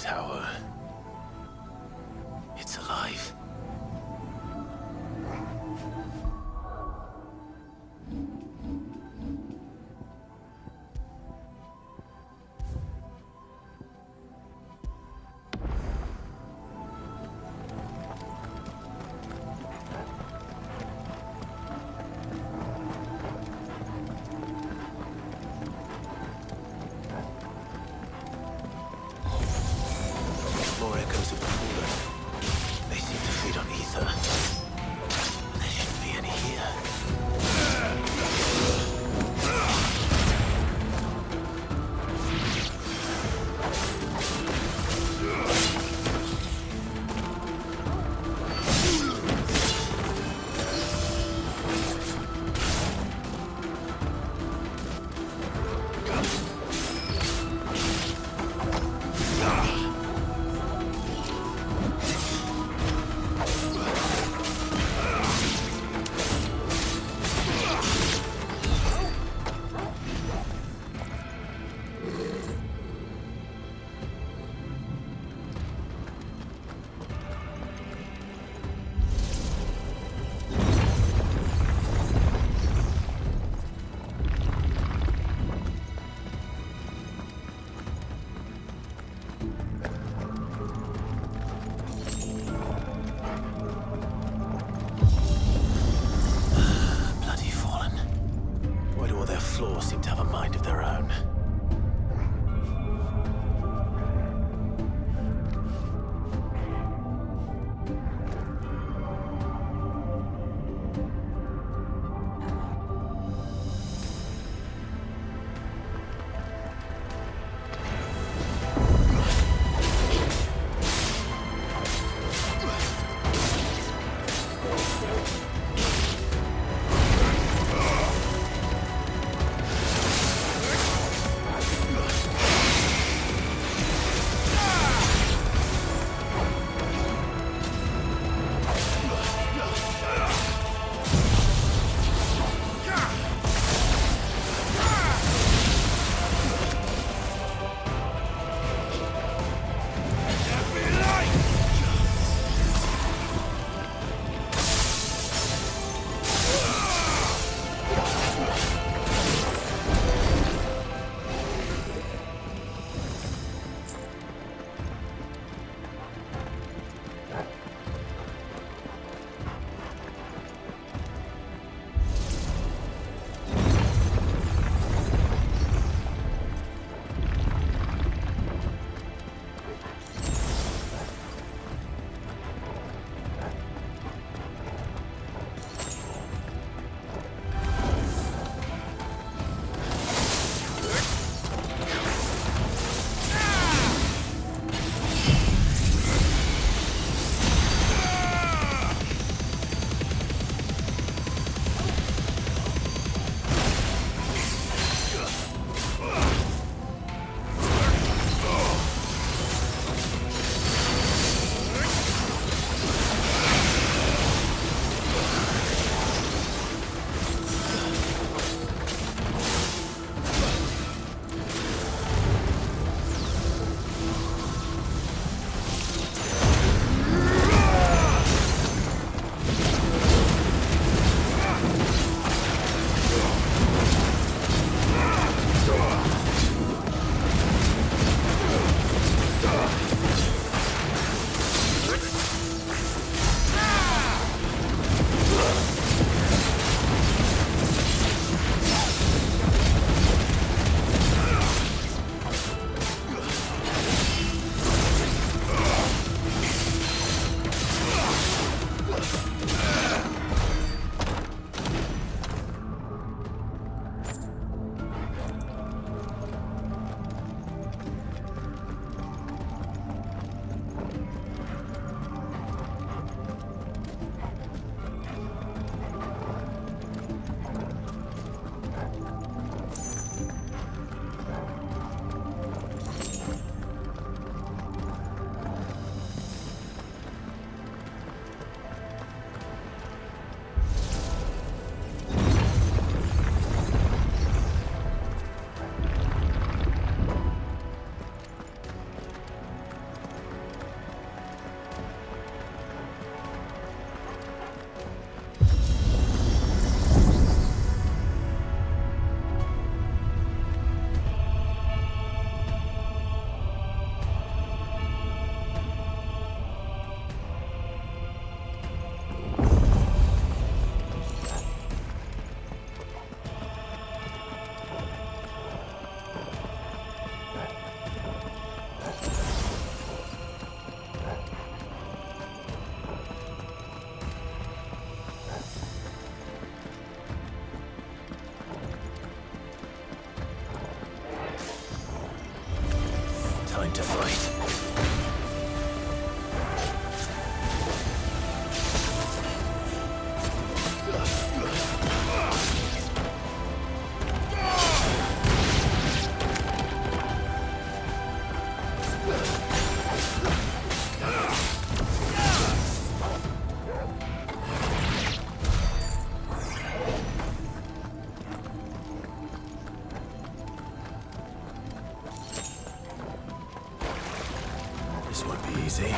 tower. It's alive. More echoes of the fallen. They seem to feed on ether. There shouldn't be any here. Bloody fallen. Why do all their flaws seem to have a mind of their own? to fight. This won't be easy.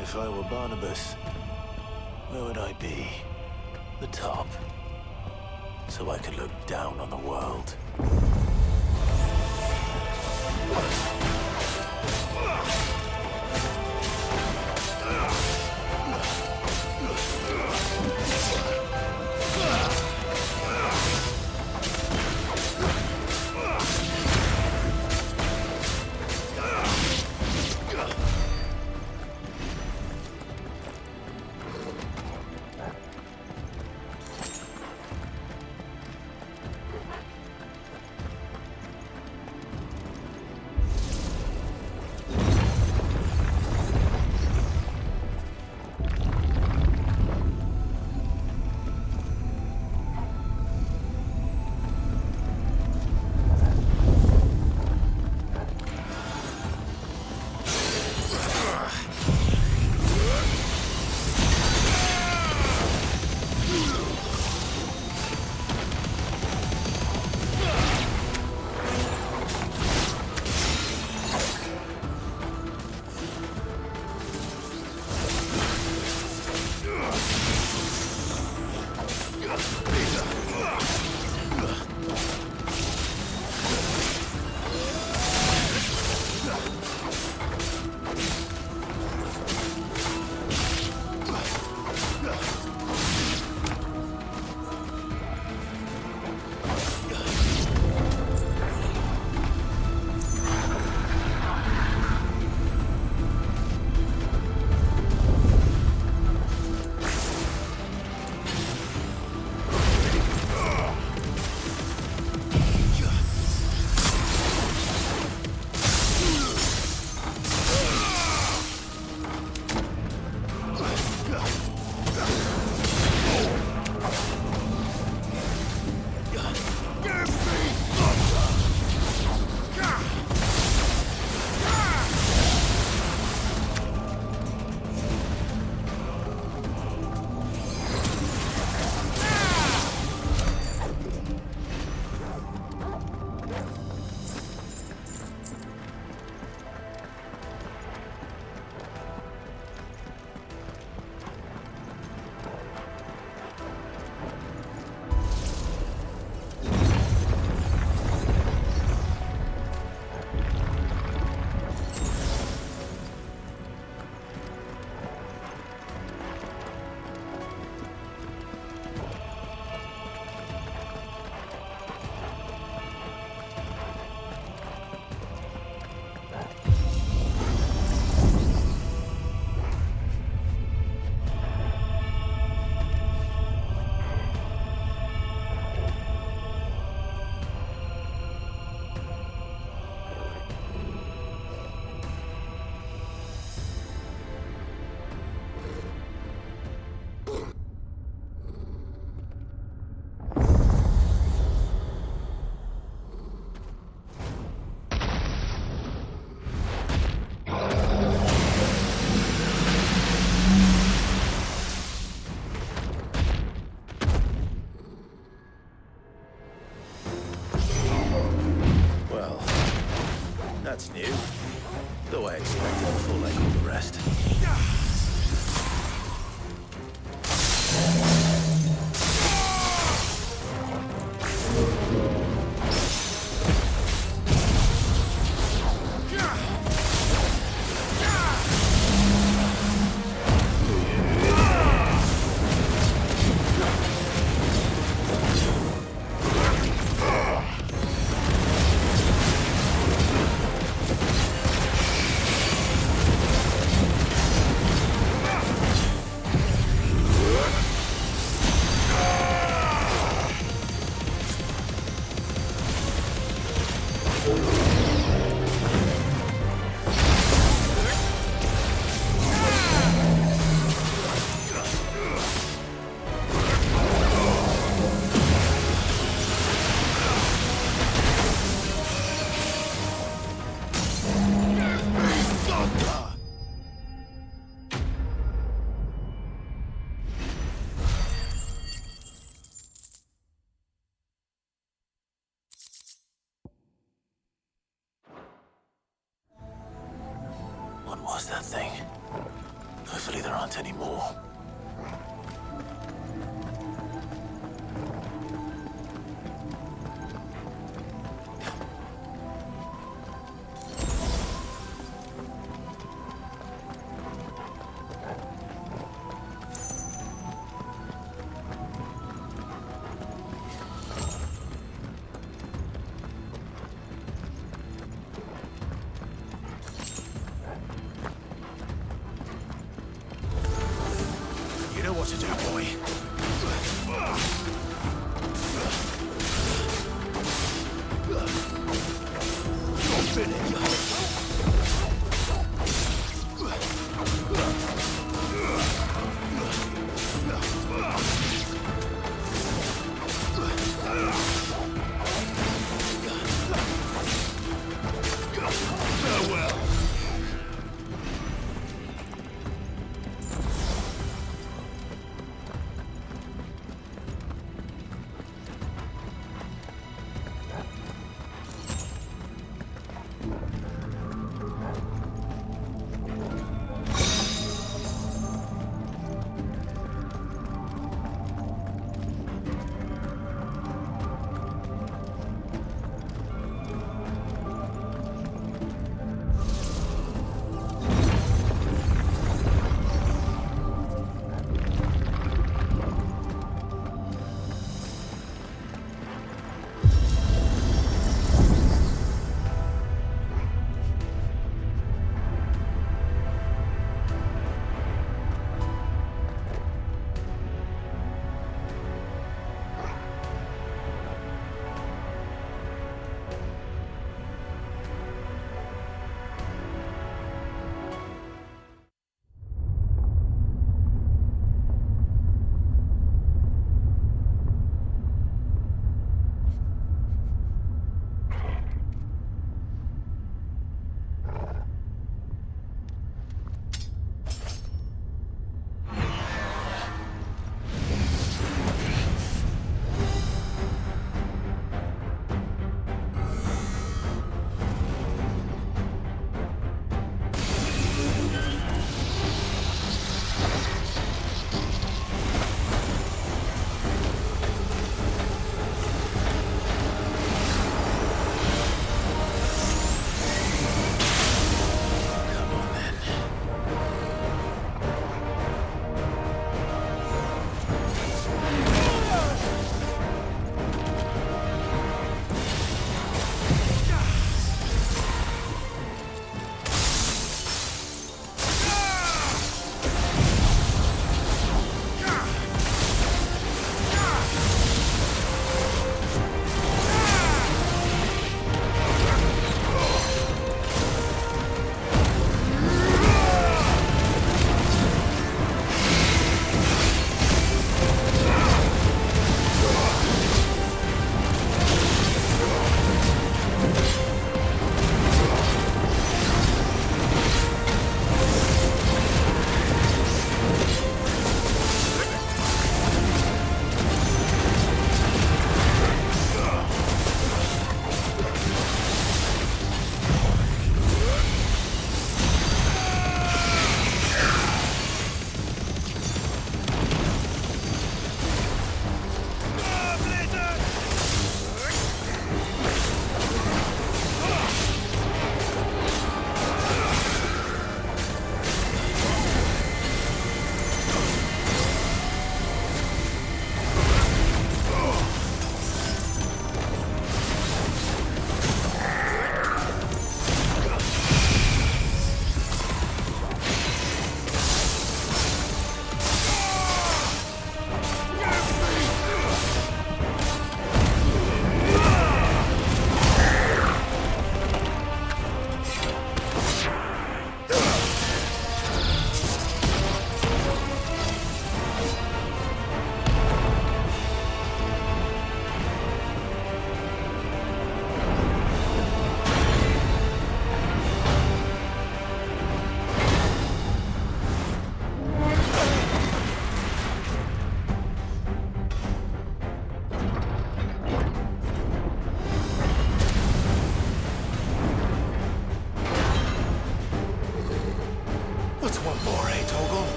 If I were Barnabas, where would I be? The top. So I could look down on the world. was that thing? Hopefully there aren't any more. You know what to do, boy. You're finished. Farewell.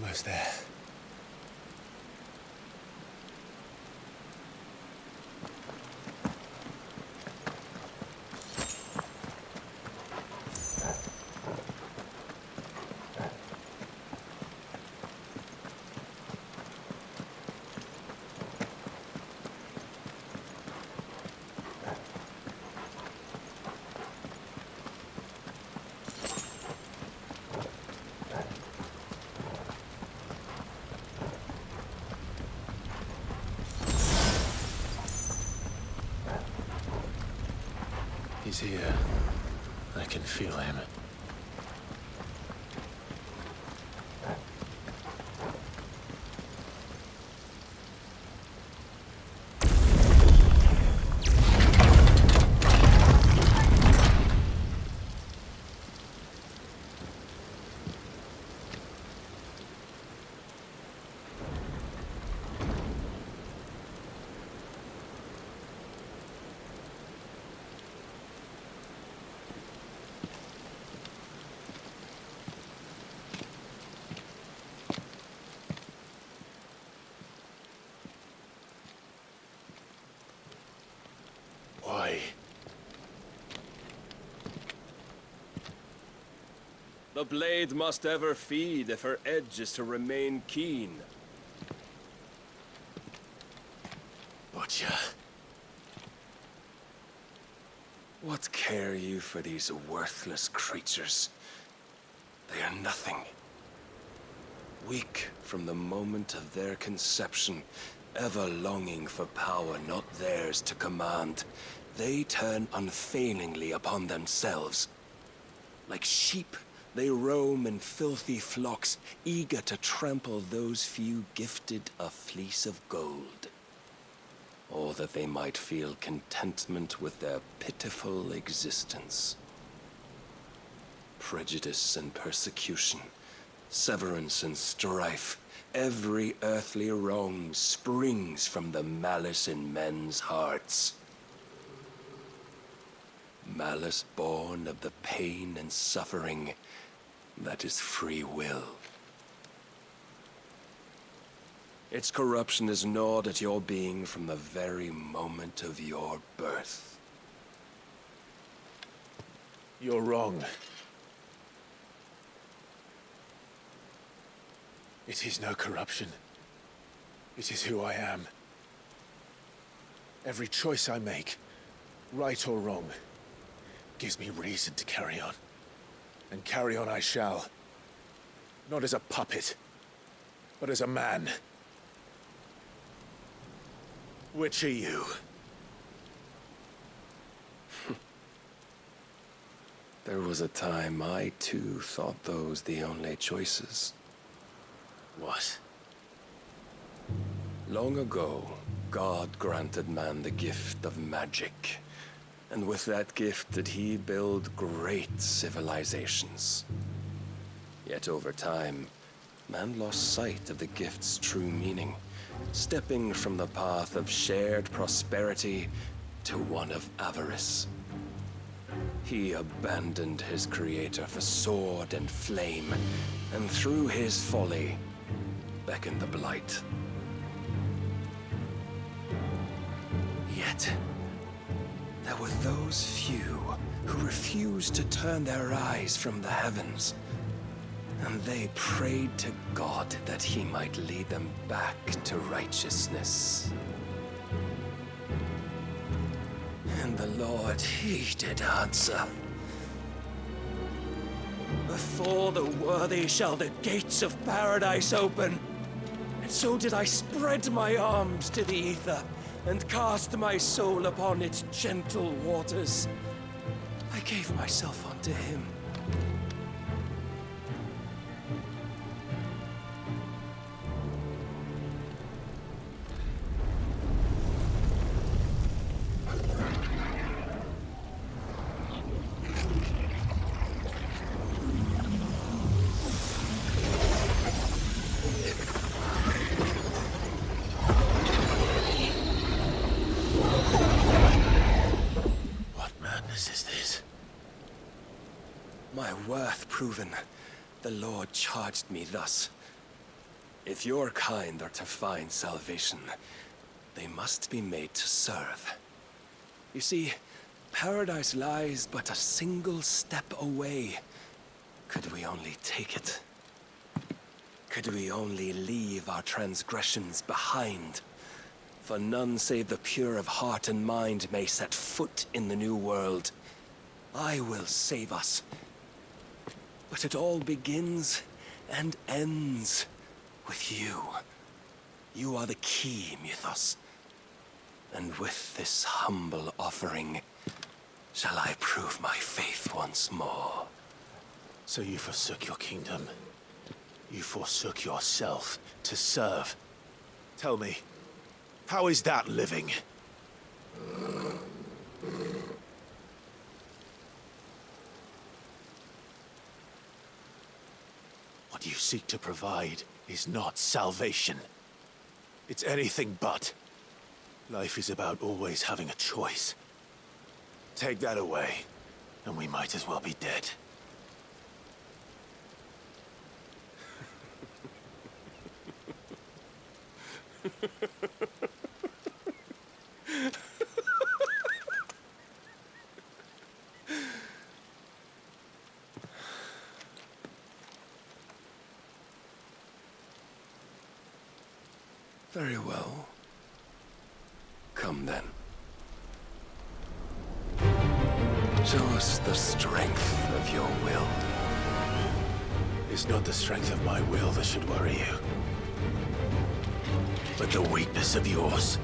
Almost there. He's here. I can feel him. Why? The blade must ever feed if her edge is to remain keen. Butcher. What care you for these worthless creatures? They are nothing. Weak from the moment of their conception, ever longing for power not theirs to command, they turn unfailingly upon themselves. Like sheep, they roam in filthy flocks, eager to trample those few gifted a fleece of gold. Or that they might feel contentment with their pitiful existence. Prejudice and persecution, severance and strife, every earthly wrong springs from the malice in men's hearts. Malice born of the pain and suffering that is free will. Its corruption is gnawed at your being from the very moment of your birth. You're wrong. It is no corruption. It is who I am. Every choice I make, right or wrong, gives me reason to carry on. And carry on I shall. Not as a puppet, but as a man. Which are you? There was a time I too thought those the only choices. What? Long ago, God granted man the gift of magic. And with that gift did he build great civilizations. Yet over time, man lost sight of the gift's true meaning, stepping from the path of shared prosperity to one of avarice. He abandoned his creator for sword and flame, and through his folly, beckoned the blight. Yet, there were those few who refused to turn their eyes from the heavens, and they prayed to God that he might lead them back to righteousness. And the Lord, he did answer. Before the worthy shall the gates of paradise open. And so did I spread my arms to the ether, and cast my soul upon its gentle waters. I gave myself unto him. My worth proven, the Lord charged me thus. If your kind are to find salvation, they must be made to serve. You see, paradise lies but a single step away. Could we only take it? Could we only leave our transgressions behind? For none save the pure of heart and mind may set foot in the new world. I will save us. But it all begins and ends with you. You are the key, Mythos. And with this humble offering, shall I prove my faith once more. So you forsook your kingdom. You forsook yourself to serve. Tell me, how is that living? What you seek to provide is not salvation. It's anything but. Life is about always having a choice. Take that away, and we might as well be dead. Very well. Come then. Show us the strength of your will. It's not the strength of my will that should worry you, but the weakness of yours.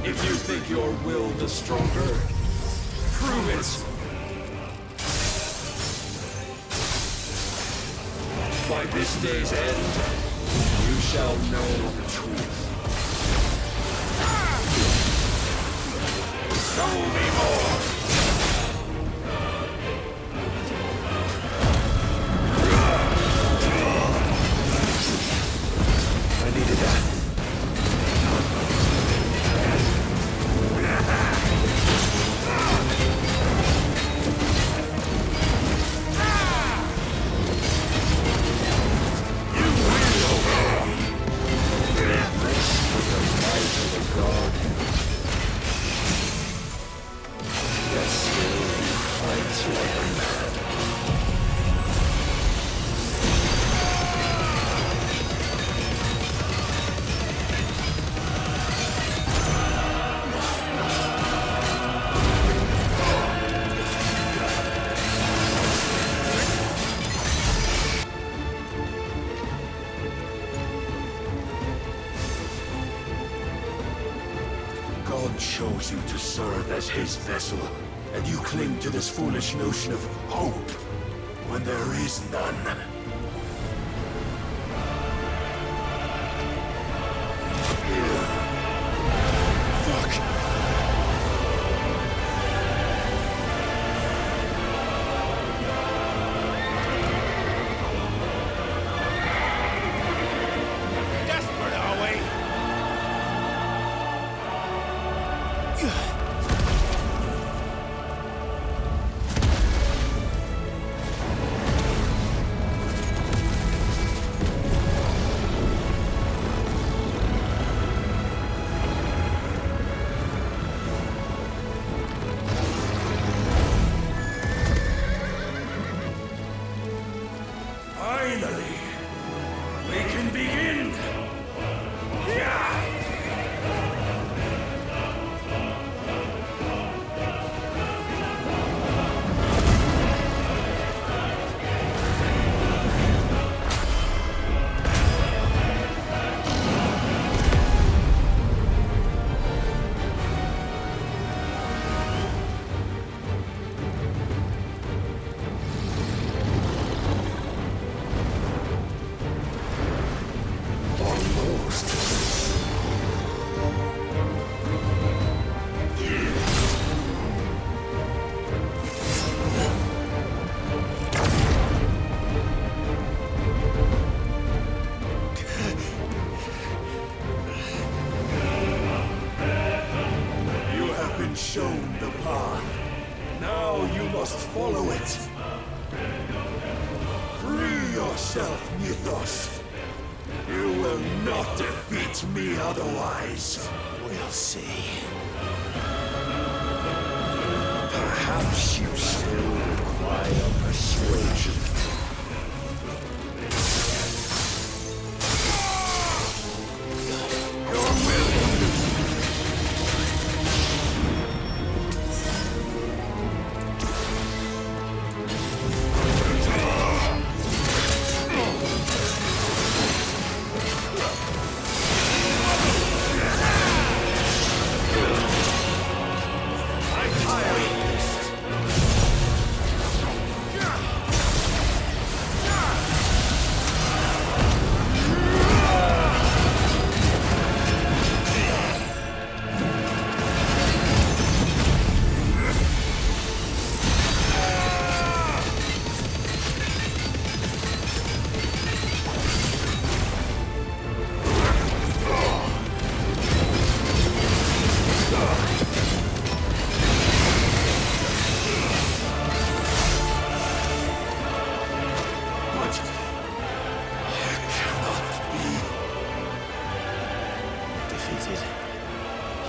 If you think your will the stronger, prove it! By this day's end, you shall know the truth. Show me more! I needed that. God chose you to serve as his vessel, and you cling to this foolish notion of hope when there is none. Desperate, are we? follow it. Free yourself, Mythos. You will not defeat me otherwise. We'll see. Perhaps you still require persuasion.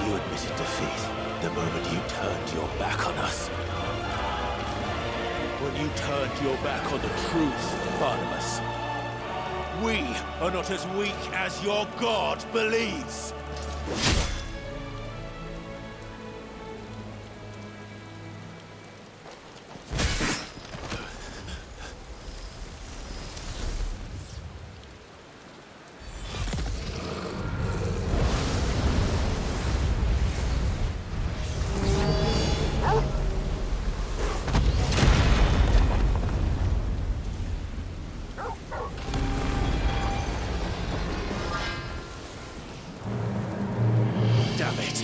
You admitted defeat the moment you turned your back on us. When you turned your back on the truth, Barnabas. We are not as weak as your god believes. Damn it.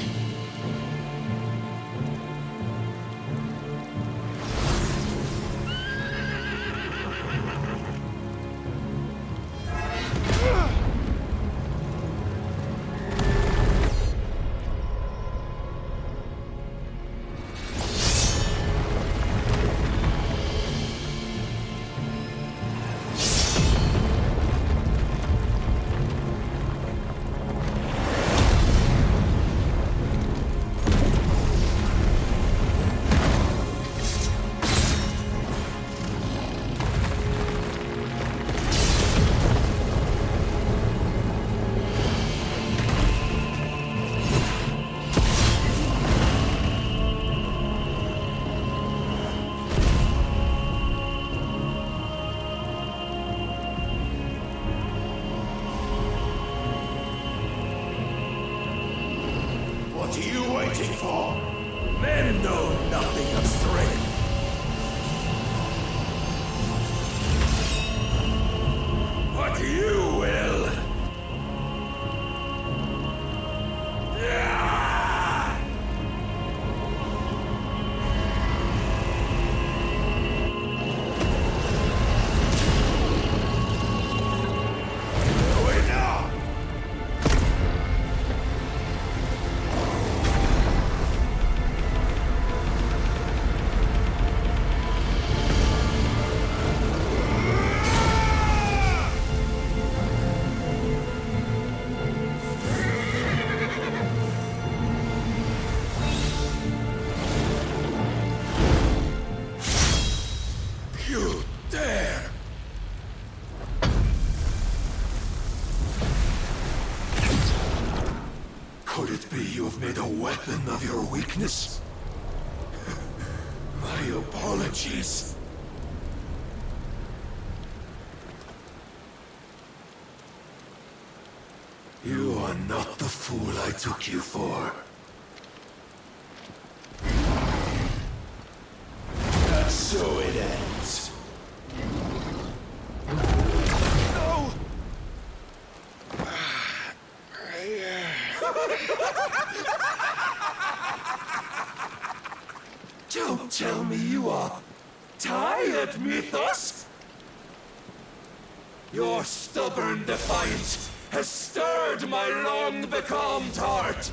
What are you waiting for? Men know nothing of strength. But you will. You dare! Could it be you have made a weapon of your weakness? My apologies. You are not the fool I took you for. And so it ends. No! Don't tell me you are tired, Mythos! Your stubborn defiance has stirred my long-becalmed heart,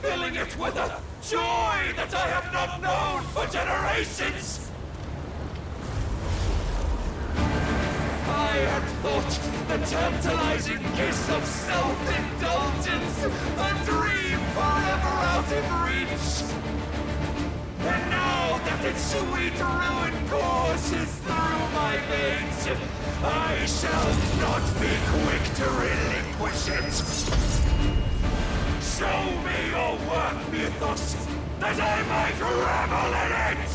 filling it with a joy that I have not known for generations! thought, the tantalizing kiss of self-indulgence, a dream forever out of reach. And now that its sweet ruin courses through my veins, I shall not be quick to relinquish it. Show me your work, Mythos, that I might revel in it!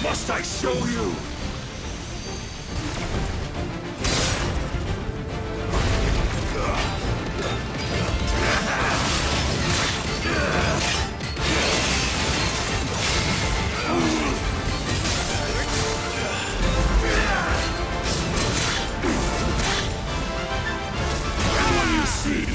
Must I show you? What do you see?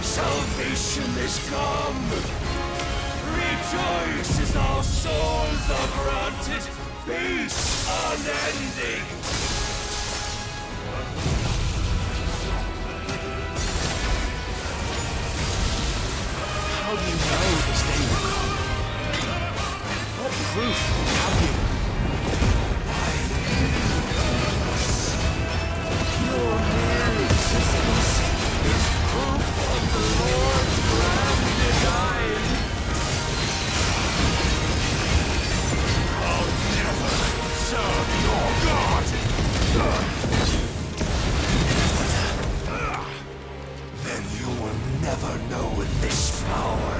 Salvation is come! Rejoice as our souls are granted peace unending! How do you know this day will come? What proof have you? Your marriage is proof of the Lord's grand design! I'll never serve your God! Then you will never know this power.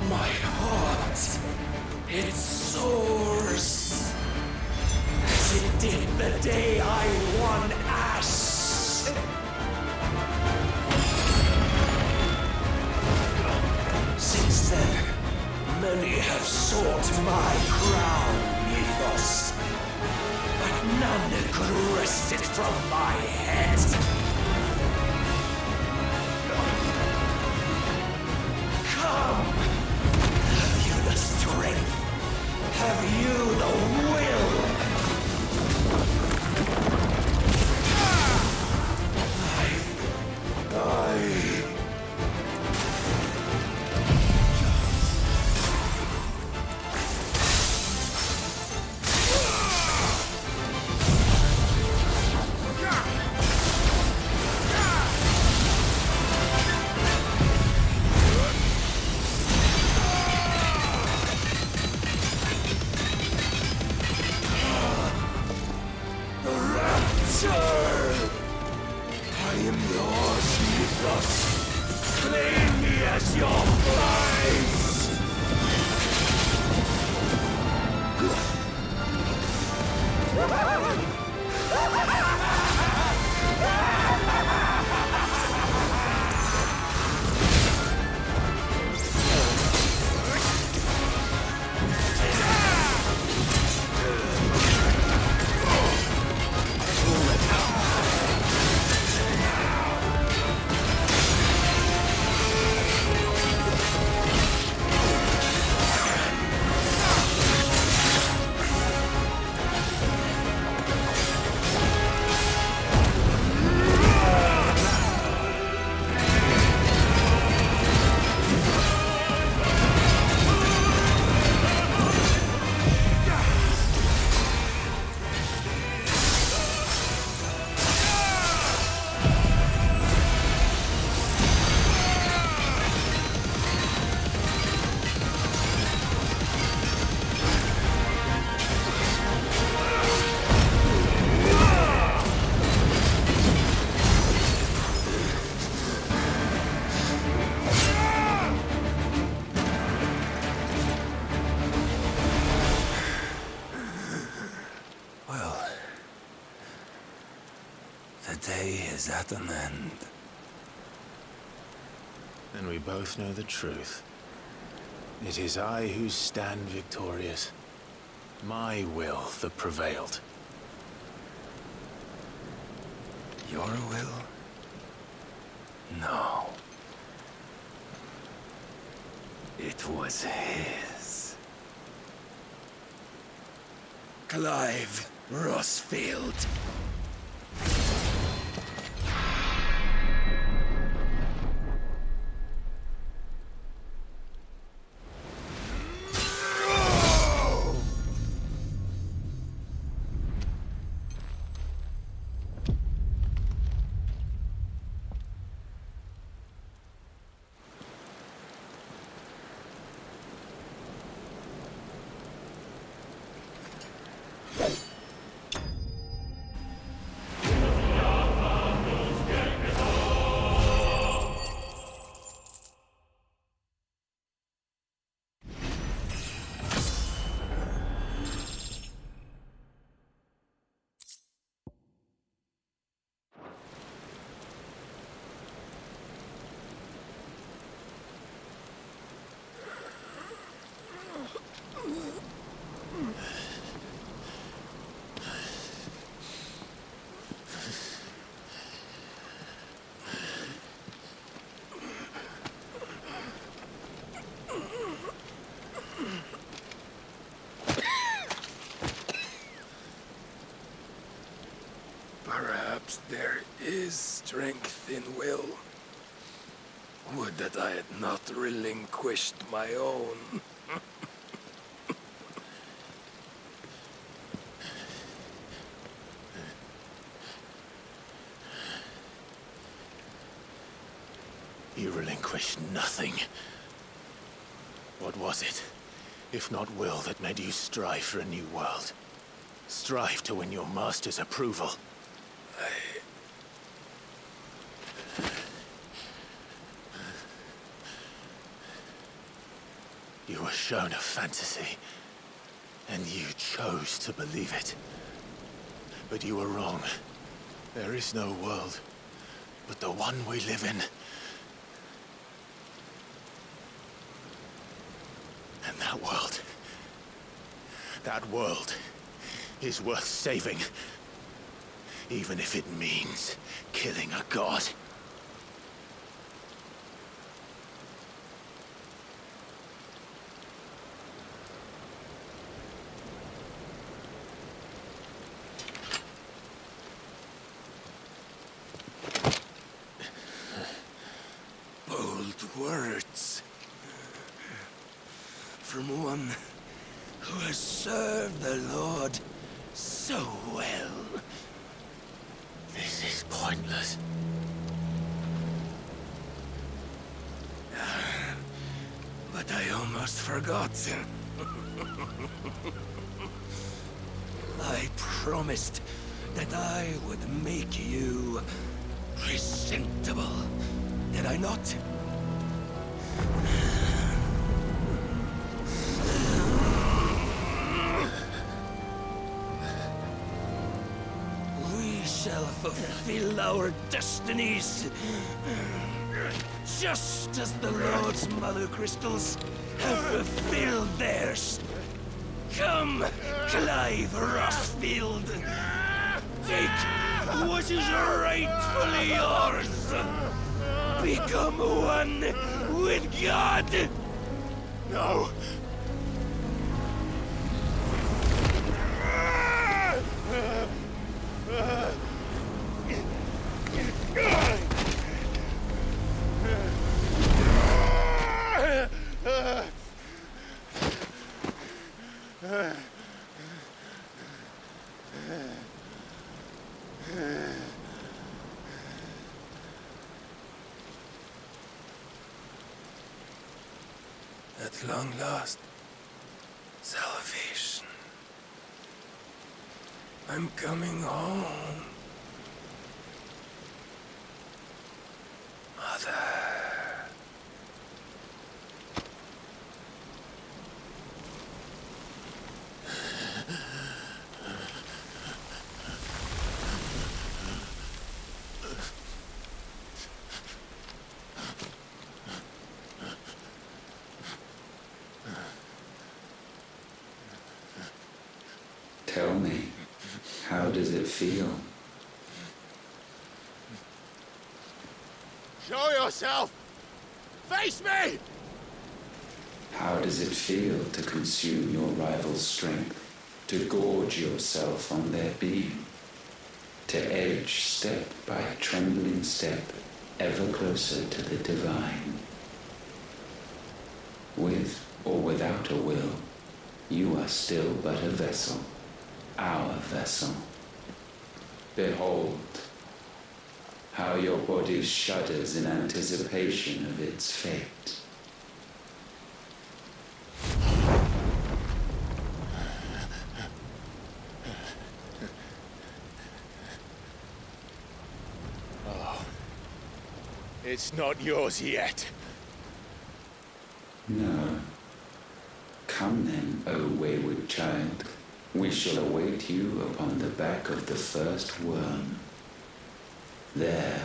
My heart, it soars, as it did the day I won Ash. Since then, many have sought my crown, Mythos, but none could wrest it from my head. Come! Have you the strength? Have you the will? I am yours, Mythos. Claim me as your prize! day is at an end. And we both know the truth. It is I who stand victorious. My will that prevailed. Your will? No. It was his. Clive Rossfield. Perhaps there is strength in will. Would that I had not relinquished my own. You relinquished nothing. What was it, if not will, that made you strive for a new world? Strive to win your master's approval? You were shown a fantasy, and you chose to believe it. But you were wrong. There is no world, but the one we live in. And that world is worth saving, even if it means killing a god. Words from one who has served the Lord so well. This is pointless. But I almost forgot. I promised that I would make you presentable. Did I not? We shall fulfill our destinies, just as the Lord's Mother Crystals have fulfilled theirs. Come, Clive Rossfield. Take what is rightfully yours. Become one with God! No! At long last, salvation. I'm coming home. Mother. Tell me, how does it feel? Show yourself! Face me! How does it feel to consume your rival's strength, to gorge yourself on their beam, to edge step by trembling step ever closer to the divine? With or without a will, you are still but a vessel, our vessel. Behold, how your body shudders in anticipation of its fate. It's not yours yet. No. Come then, O wayward child. We shall await you upon the back of the first worm. There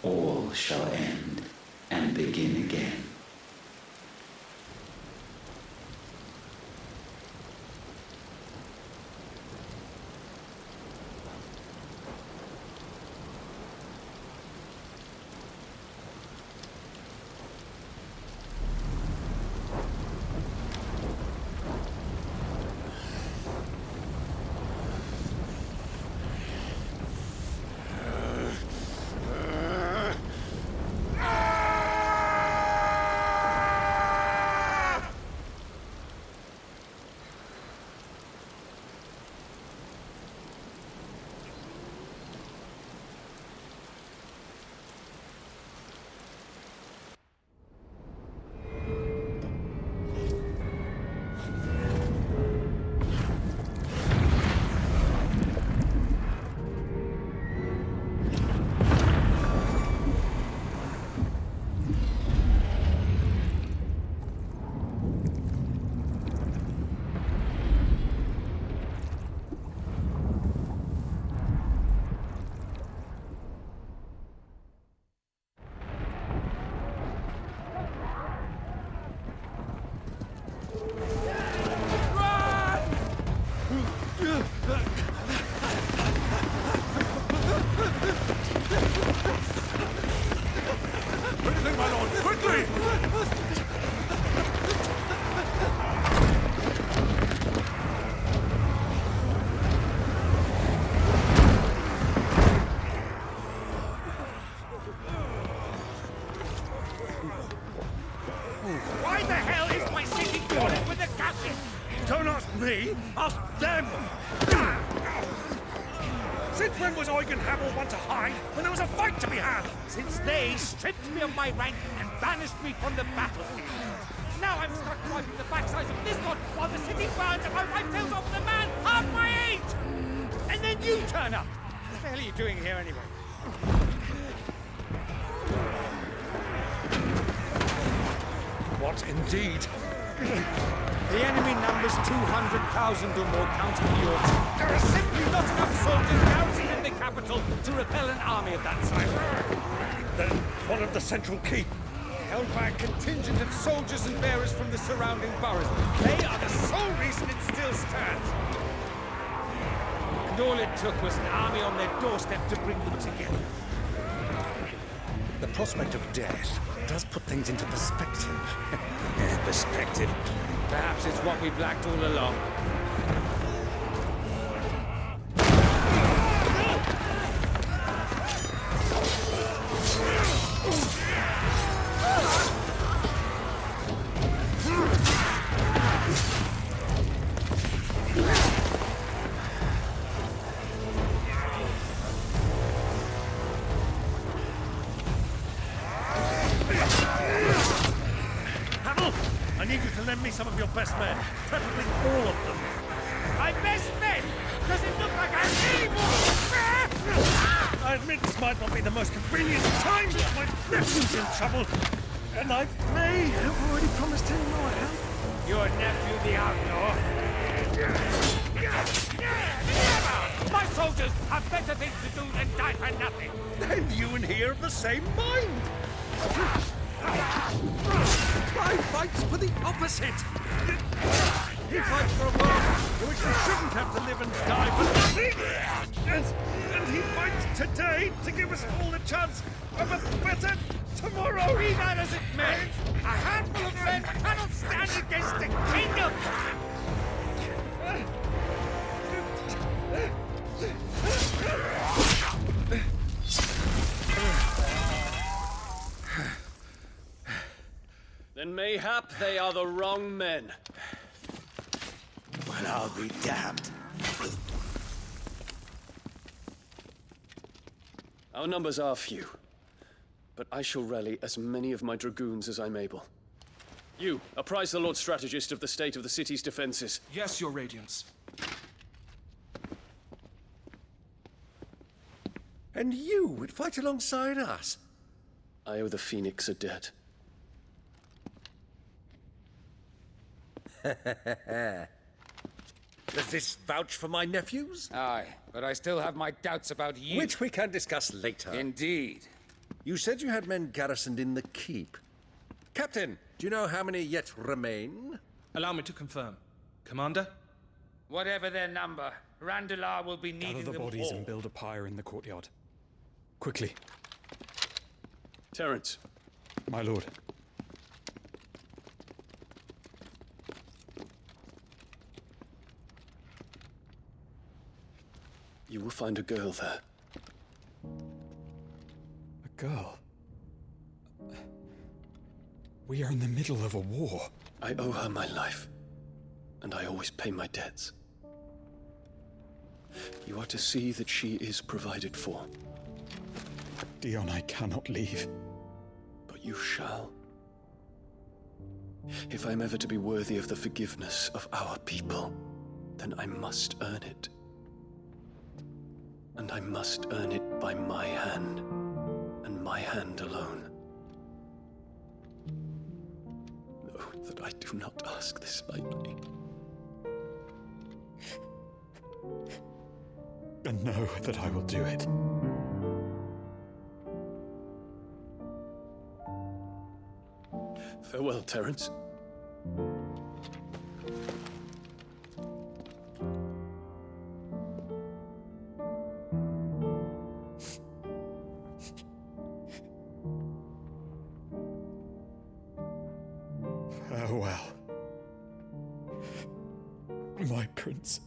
all shall end and begin again. Why the hell is my city calling with the captain? Don't ask me, ask them! Since when was Eugen Hamel one to hide when there was a fight to be had? Since they stripped me of my rank and banished me from the battlefield. Now I'm stuck wiping the backsides of this one while the city burns and my wife tells off the man half my age! And then you turn up! What the hell are you doing here anyway? What indeed? The enemy numbers 200,000 or more, counting yours. There are simply not enough soldiers garrisoned in the capital to repel an army of that size. Then what of the central keep? Held by a contingent of soldiers and bearers from the surrounding boroughs. They are the sole reason it still stands. And all it took was an army on their doorstep to bring them together. The prospect of death does put things into perspective. Perspective. Perhaps it's what we've lacked all along. I need you to lend me some of your best men, preferably all of them. My best men! Does it look like I'm any more? I admit this might not be the most convenient time, but my nephew's in trouble, and I may have already promised him my help. Your nephew, the outlaw. Never! My soldiers have better things to do than die for nothing. Then you and he are of the same mind. I fights for the opposite. He fights for a world in which we shouldn't have to live and die today to give us all a chance of a better tomorrow. Be that as it may, a handful of men cannot stand against a kingdom! Then mayhap they are the wrong men. Well, I'll be damned. Our numbers are few, but I shall rally as many of my dragoons as I'm able. You, apprise the Lord Strategist of the state of the city's defenses. Yes, Your Radiance. And you would fight alongside us? I owe the Phoenix a debt. Does this vouch for my nephews? Aye, but I still have my doubts about you. Which we can discuss later. Indeed. You said you had men garrisoned in the keep. Captain, do you know how many yet remain? Allow me to confirm. Commander? Whatever their number, Randalar will be needing Gather the them bodies all. and build a pyre in the courtyard. Quickly, Terence, my lord. you will find a girl there. A girl. We are in the middle of a war. I owe her my life, and I always pay my debts. You are to see that she is provided for, Dion, I cannot leave. but you shall. If I'm ever to be worthy of the forgiveness of our people, then I must earn it. And I must earn it by my hand, and my hand alone. Know that I do not ask this lightly. And know that I will do it. Farewell, Terence. Farewell, my prince.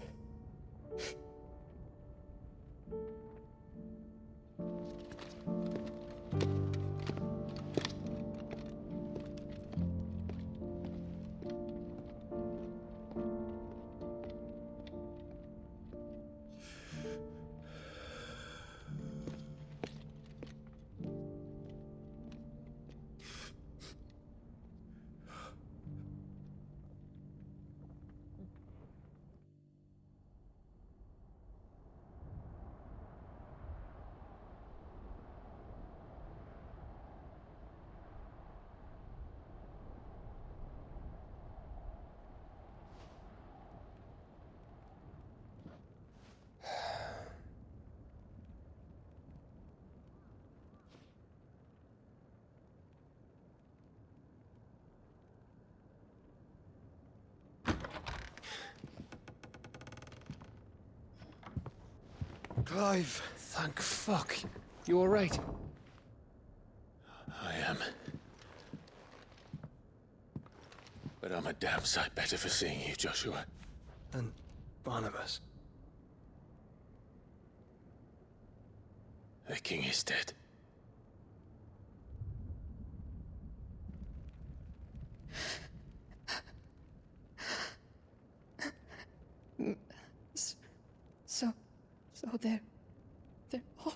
Clive, thank fuck. You alright? I am. But I'm a damn sight better for seeing you, Joshua. And Barnabas. The king is dead. So they're all...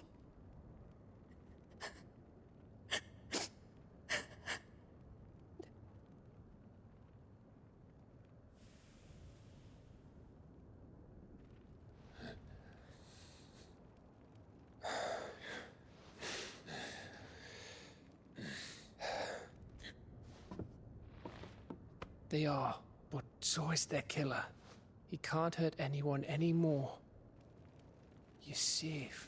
They are, but so is their killer. He can't hurt anyone anymore. You're safe.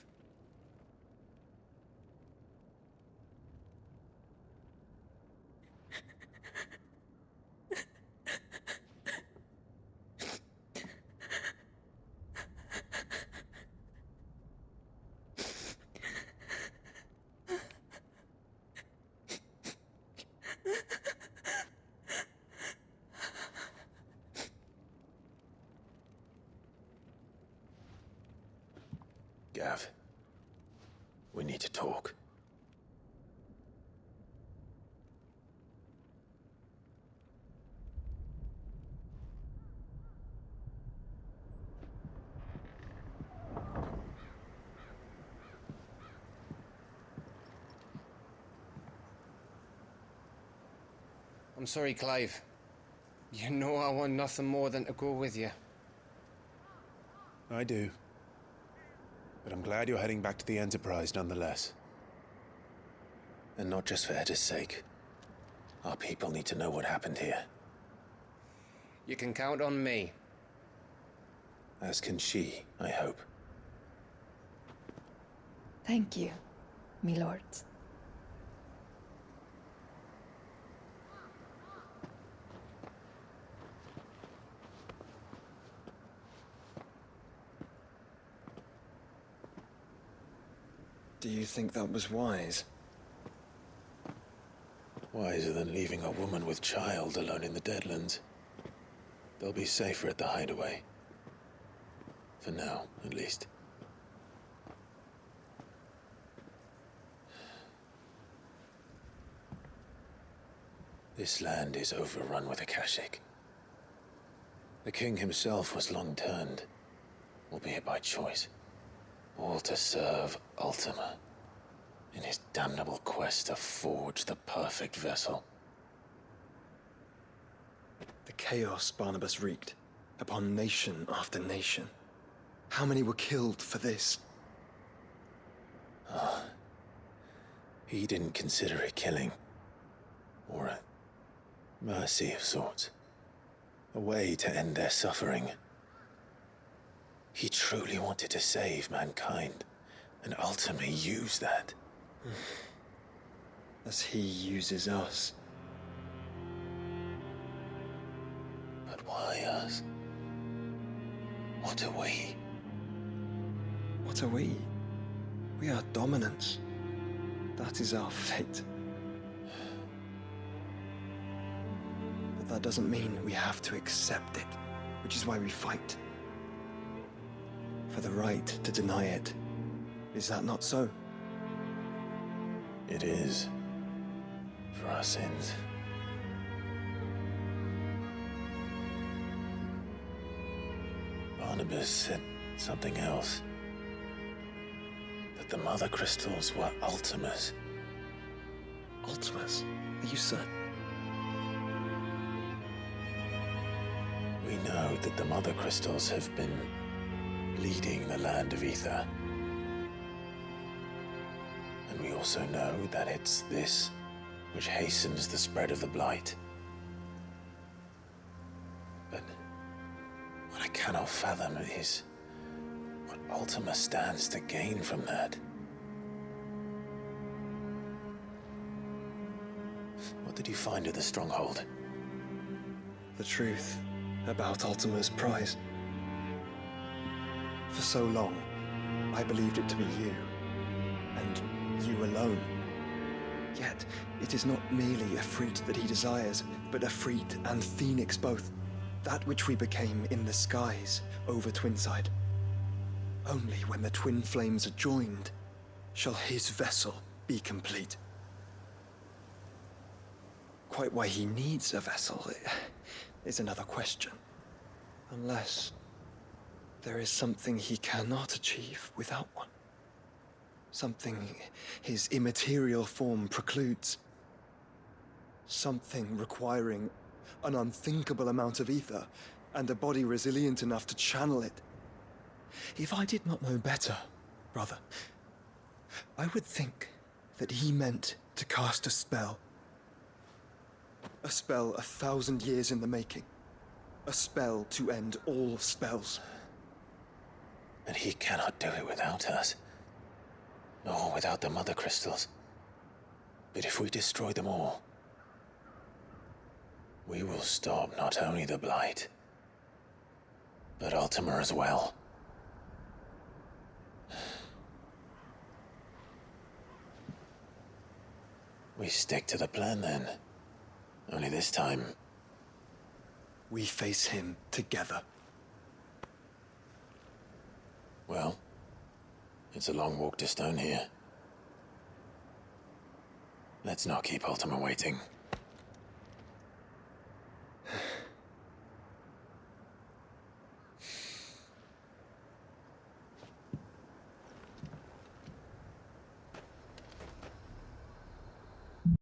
Gav, we need to talk. I'm sorry, Clive. You know I want nothing more than to go with you. I do. But I'm glad you're heading back to the Enterprise nonetheless. And not just for Etta's sake. Our people need to know what happened here. You can count on me. As can she, I hope. Thank you, me lords. Do you think that was wise? Wiser than leaving a woman with child alone in the Deadlands. They'll be safer at the hideaway. For now, at least. This land is overrun with Akashic. The king himself was long turned, albeit by choice, all to serve Ultima in his damnable quest to forge the perfect vessel. The chaos Barnabas wreaked upon nation after nation. How many were killed for this? He didn't consider it killing, or a mercy of sorts, a way to end their suffering. He truly wanted to save mankind, and ultimately used that. As he uses us. But why us? What are we? What are we? We are dominance. That is our fate. But that doesn't mean we have to accept it, which is why we fight. For the right to deny it. Is that not so? It is. For our sins. Barnabas said something else. That the Mother Crystals were Ultimas. Ultimas? Are you certain? We know that the Mother Crystals have been leading the land of Ether. And we also know that it's this which hastens the spread of the Blight. But what I cannot fathom is what Ultima stands to gain from that. What did you find at the Stronghold? The truth about Ultima's prize. For so long, I believed it to be you, and you alone. Yet, it is not merely a fruit that he desires, but a fruit and phoenix both. That which we became in the skies over Twinside. Only when the twin flames are joined, shall his vessel be complete. Quite why he needs a vessel is another question. Unless there is something he cannot achieve without one. Something his immaterial form precludes. Something requiring an unthinkable amount of ether and a body resilient enough to channel it. If I did not know better, brother, I would think that he meant to cast a spell. A spell 1,000 years in the making. A spell to end all spells. And he cannot do it without us. Nor without the Mother Crystals. But if we destroy them all, we will stop not only the Blight, but Ultima as well. We stick to the plan then. Only this time, we face him together. Well, It's a long walk to Stone here. Let's not keep Ultima waiting.